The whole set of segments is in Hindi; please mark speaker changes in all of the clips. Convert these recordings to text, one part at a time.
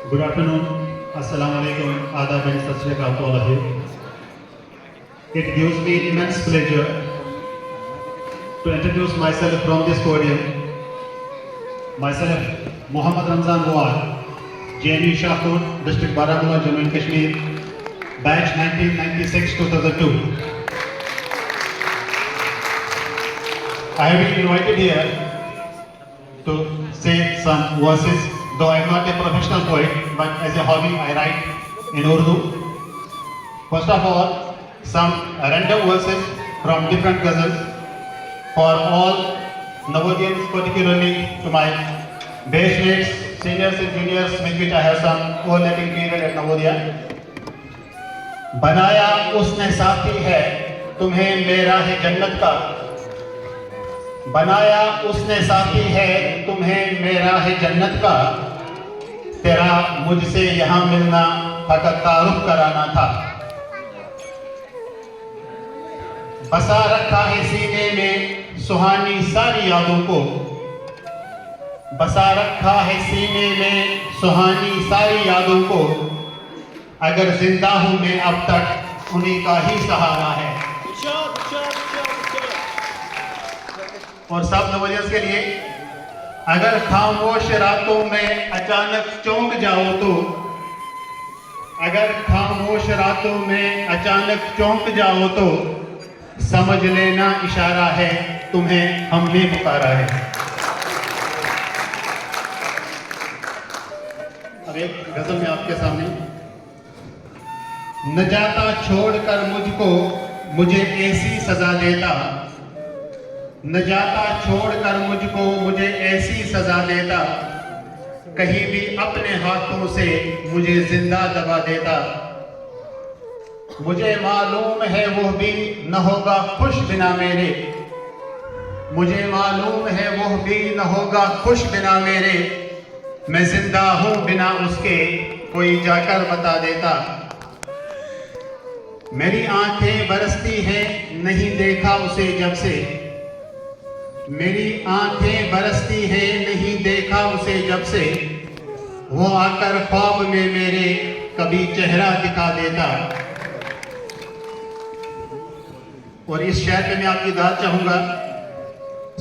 Speaker 1: Good afternoon. Assalamu alaikum. Adab and sat sri akal to all of you. It gives me immense pleasure to introduce myself from this podium. Myself, Muhammad Ramzan Gowar, JNU Shahpur, District Baramulla, Jammu and Kashmir, batch 1996-2002. I have been invited here to say some verses. Though I am not a professional poet, but as a hobby I write in Urdu. First of all, some random verses from different ghazals for all Navodiyans, particularly to my batchmates, seniors and juniors, with which I have some overlapping period at Navodaya. बनाया उसने साथी है तुम्हें मेरा है जन्नत का, बनाया उसने साथी है तुम्हें मेरा है जन्नत का, तेरा मुझसे यहाँ मिलना फकत तारुफ कराना था। बसा रखा है सीने में सुहानी सारी यादों को, बसा रखा है सीने में सुहानी सारी यादों को, अगर जिंदा हूं मैं अब तक उन्हीं का ही सहारा है। और सब नवोदियंस के लिए, अगर खामोश रातों में अचानक चौंक जाओ तो, अगर खामोश रातों में अचानक चौंक जाओ तो, समझ लेना इशारा है तुम्हें हमने पुकारा है। अब एक गजल में आपके सामने। न जाता छोड़कर मुझको मुझे ऐसी सजा देता, न जाता छोड़कर मुझको मुझे ऐसी सजा देता, कहीं भी अपने हाथों से मुझे जिंदा दबा देता। मुझे मालूम है वो भी न होगा खुश बिना मेरे, मुझे मालूम है वो भी न होगा खुश बिना मेरे, मैं जिंदा हूं बिना उसके कोई जाकर बता देता। मेरी आंखें बरसती हैं नहीं देखा उसे जब से, मेरी आंखें बरसती हैं नहीं देखा उसे जब से, वो आकर ख्वाब में मेरे कभी चेहरा दिखा देता। और इस शेर पे मैं आपकी दाद चाहूंगा।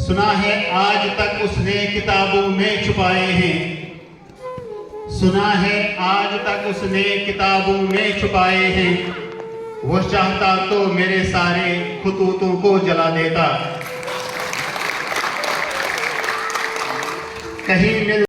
Speaker 1: सुना है आज तक उसने किताबों में छुपाए हैं, सुना है आज तक उसने किताबों में छुपाए हैं, वो चाहता तो मेरे सारे खुतूतों को जला देता। कहीं मिल